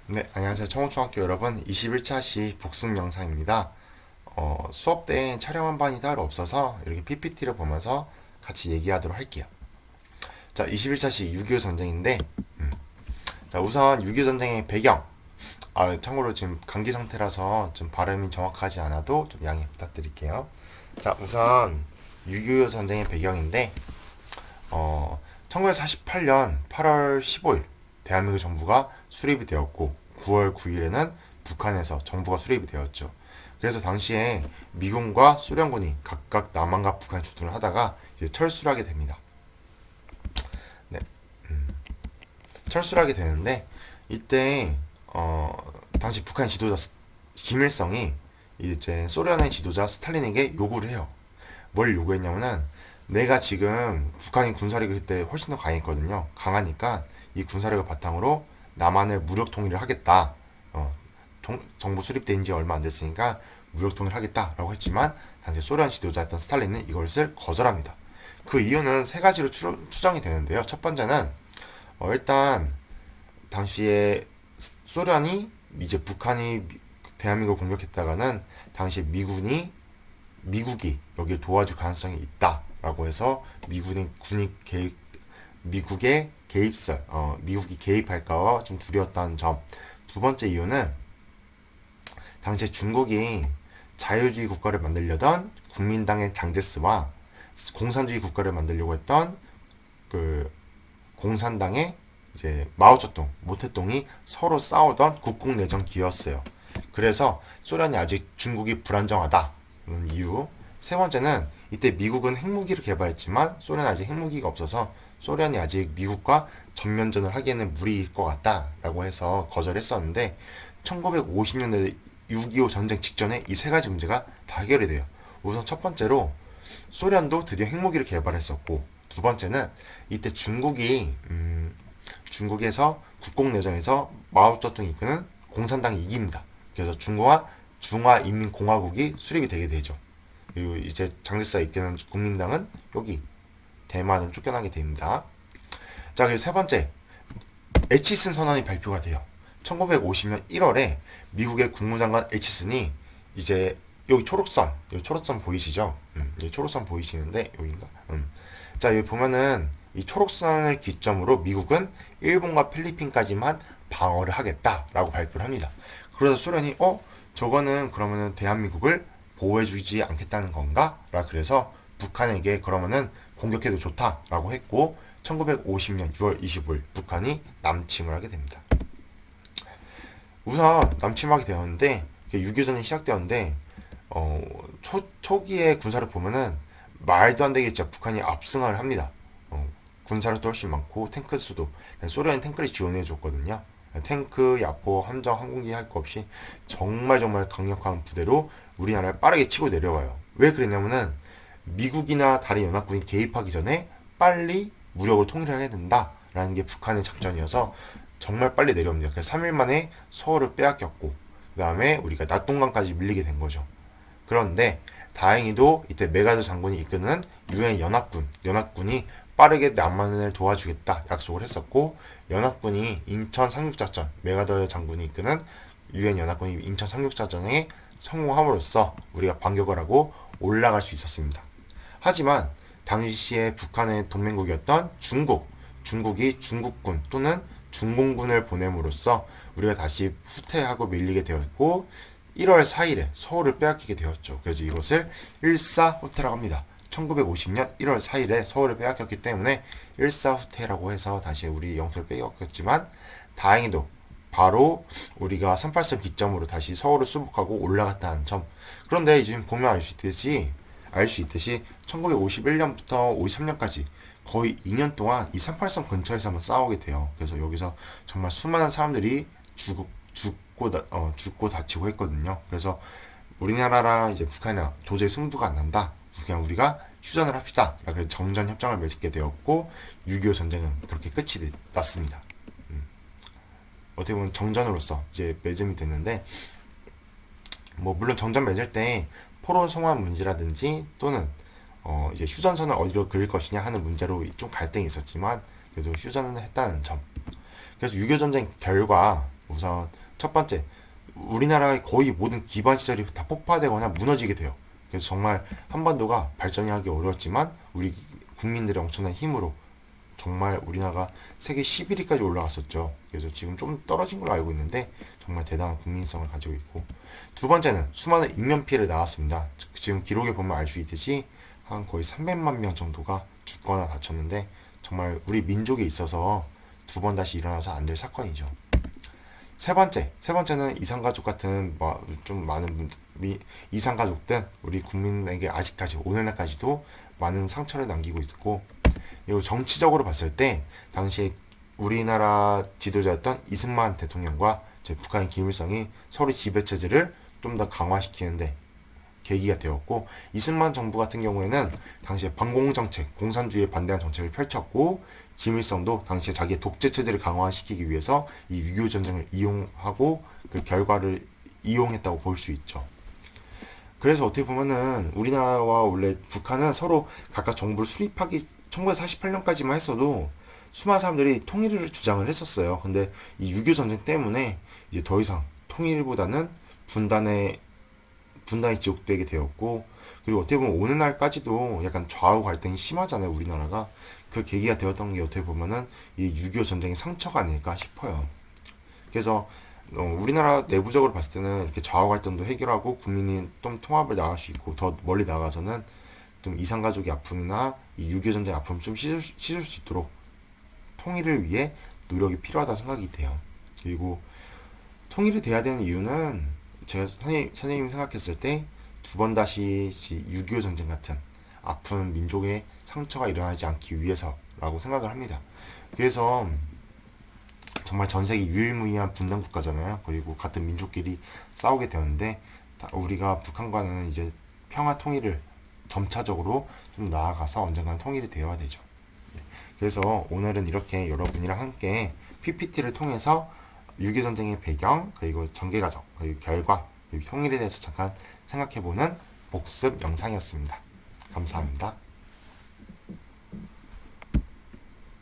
네, 안녕하세요. 청호초등학교 여러분. 21차 시 복습 영상입니다. 수업 때 촬영한 반이 따로 없어서 이렇게 PPT를 보면서 같이 얘기하도록 할게요. 자, 21차 시 6.25 전쟁인데, 자, 우선 6.25 전쟁의 배경. 참고로 지금 감기 상태라서 좀 발음이 정확하지 않아도 좀 양해 부탁드릴게요. 자, 우선 6.25 전쟁의 배경인데, 1948년 8월 15일 대한민국 정부가 수립이 되었고 9월 9일에는 북한에서 정부가 수립이 되었죠. 그래서 당시에 미군과 소련군이 각각 남한과 북한에 주둔을 하다가 이제 철수를 하게 됩니다. 네, 철수를 하게 되는데 이때 당시 북한 지도자 김일성이 이제 소련의 지도자 스탈린에게 요구를 해요. 뭘 요구했냐면은 내가 지금 북한이 군사력이 그때 훨씬 더 강했거든요. 강하니까 이 군사력을 바탕으로 남한을 무력 통일을 하겠다. 정부 수립된 지 얼마 안 됐으니까 무력 통일을 하겠다라고 했지만 당시 소련 지도자였던 스탈린은 이것을 거절합니다. 그 이유는 세 가지로 추정이 되는데요. 첫 번째는 일단 당시에 소련이 이제 북한이 대한민국을 공격했다가는 당시 미국이 여기를 도와줄 가능성이 있다라고 해서 미국의 개입설, 미국이 개입할까 좀 두려웠다는 점. 두 번째 이유는 당시에 중국이 자유주의 국가를 만들려던 국민당의 장제스와 공산주의 국가를 만들려고 했던 그 공산당의 이제 마오쩌둥, 모태똥이 서로 싸우던 국共내전 기였어요. 그래서 소련이 아직 중국이 불안정하다는 이유. 세 번째는 이때 미국은 핵무기를 개발했지만 소련은 아직 핵무기가 없어서 소련이 아직 미국과 전면전을 하기에는 무리일 것 같다라고 해서 거절했었는데 1950년대 6.25 전쟁 직전에 이 세 가지 문제가 다 해결이 돼요. 우선 첫 번째로 소련도 드디어 핵무기를 개발했었고 두 번째는 이때 중국에서 국共내전에서 마오쩌둥이 이끄는 공산당이 이깁니다. 그래서 중화인민공화국이 수립이 되게 되죠. 그리고 이제 장제스가 이끄는 국민당은 여기 대만으로 쫓겨나게 됩니다. 자, 그리고 세 번째, 에치슨 선언이 발표가 돼요. 1950년 1월에 미국의 국무장관 에치슨이 이제 여기 초록선 보이시죠? 여기 초록선 보이시는데 여기인가? 자, 여기 보면은 이 초록선을 기점으로 미국은 일본과 필리핀까지만 방어를 하겠다라고 발표를 합니다. 그래서 소련이 저거는 그러면은 대한민국을 보호해주지 않겠다는 건가? 라 그래서 북한에게 그러면은 공격해도 좋다라고 했고 1950년 6월 25일 북한이 남침을 하게 됩니다. 우선 남침하게 되었는데 6.25전이 시작되었는데 초기의 군사를 보면은 말도 안 되게 진짜 북한이 압승을 합니다. 군사력도 훨씬 많고 탱크 수도 소련이 탱크를 지원해 줬거든요. 탱크, 야포, 함정, 항공기 할 거 없이 정말 정말 강력한 부대로 우리나라를 빠르게 치고 내려와요. 왜 그랬냐면은 미국이나 다른 연합군이 개입하기 전에 빨리 무력을 통일해야 된다라는 게 북한의 작전이어서 정말 빨리 내려옵니다. 그래서 3일 만에 서울을 빼앗겼고 그 다음에 우리가 낙동강까지 밀리게 된 거죠. 그런데 다행히도 이때 메가더 장군이 이끄는 유엔 연합군이 빠르게 남한을 도와주겠다 약속을 했었고 연합군이 인천 상륙작전 메가더 장군이 이끄는 유엔 연합군이 인천 상륙작전에 성공함으로써 우리가 반격을 하고 올라갈 수 있었습니다. 하지만 당시에 북한의 동맹국이었던 중국이 중국군 또는 중공군을 보냄으로써 우리가 다시 후퇴하고 밀리게 되었고 1월 4일에 서울을 빼앗기게 되었죠. 그래서 이것을 일사후퇴라고 합니다. 1950년 1월 4일에 서울을 빼앗겼기 때문에 일사후퇴라고 해서 다시 우리 영토를 빼앗겼지만 다행히도 바로 우리가 38선 기점으로 다시 서울을 수복하고 올라갔다는 점. 그런데 지금 보면 알 수 있듯이 1951년부터 53년까지 거의 2년 동안 이 38선 근처에서만 싸우게 돼요. 그래서 여기서 정말 수많은 사람들이 죽고 다치고 했거든요. 그래서 우리나라랑 이제 북한이랑 도저히 승부가 안 난다. 그냥 우리가 휴전을 합시다. 그래서 정전 협정을 맺게 되었고 6.25 전쟁은 그렇게 끝이 났습니다. 어떻게 보면 정전으로서 이제 맺음이 됐는데 뭐 물론 정전 맺을 때 포론 송환 문제라든지 또는 이제 휴전선을 어디로 그릴 것이냐 하는 문제로 좀 갈등이 있었지만 그래도 휴전을 했다는 점. 그래서 6.25 전쟁 결과 우선 첫 번째, 우리나라의 거의 모든 기반 시설이 다 폭파되거나 무너지게 돼요. 그래서 정말 한반도가 발전이 하기 어려웠지만 우리 국민들의 엄청난 힘으로 정말 우리나라가 세계 11위까지 올라갔었죠. 그래서 지금 좀 떨어진 걸로 알고 있는데 정말 대단한 국민성을 가지고 있고, 두 번째는 수많은 인명 피해를 낳았습니다. 지금 기록에 보면 알 수 있듯이 한 거의 300만 명 정도가 죽거나 다쳤는데 정말 우리 민족에 있어서 두 번 다시 일어나서 안 될 사건이죠. 세 번째는 이산가족 같은 좀 많은 이산가족들 우리 국민에게 아직까지 오늘날까지도 많은 상처를 남기고 있고, 그리고 정치적으로 봤을 때 당시 우리나라 지도자였던 이승만 대통령과 북한의 김일성이 서로 지배 체제를 좀 더 강화시키는데 계기가 되었고, 이승만 정부 같은 경우에는 당시에 반공정책, 공산주의에 반대하는 정책을 펼쳤고, 김일성도 당시에 자기의 독재 체제를 강화시키기 위해서 이 6.25 전쟁을 이용하고 그 결과를 이용했다고 볼 수 있죠. 그래서 어떻게 보면은 우리나라와 원래 북한은 서로 각각 정부를 수립하기 1948년까지만 했어도 수많은 사람들이 통일을 주장을 했었어요. 근데 이 6.25 전쟁 때문에 이제 더 이상 통일보다는 분단이 지속되게 되었고, 그리고 어떻게 보면 오늘날까지도 약간 좌우 갈등이 심하잖아요, 우리나라가. 그 계기가 되었던 게 어떻게 보면은 이 6.25 전쟁의 상처가 아닐까 싶어요. 그래서 우리나라 내부적으로 봤을 때는 이렇게 좌우 갈등도 해결하고 국민이 좀 통합을 나갈 수 있고, 더 멀리 나가서는 좀 이산가족의 아픔이나 이 6.25 전쟁 아픔을 좀 씻을 수 있도록 통일을 위해 노력이 필요하다 생각이 돼요. 그리고 통일이 돼야 되는 이유는 제가 선생님이 생각했을 때 두 번 다시 6.25 전쟁 같은 아픈 민족의 상처가 일어나지 않기 위해서라고 생각을 합니다. 그래서 정말 전 세계 유일무이한 분단 국가잖아요. 그리고 같은 민족끼리 싸우게 되는데 우리가 북한과는 이제 평화 통일을 점차적으로 좀 나아가서 언젠가는 통일이 되어야 되죠. 그래서 오늘은 이렇게 여러분이랑 함께 PPT를 통해서 6.25 전쟁의 배경, 그리고 전개 과정, 그리고 결과, 그리고 통일에 대해서 잠깐 생각해보는 복습 영상이었습니다. 감사합니다.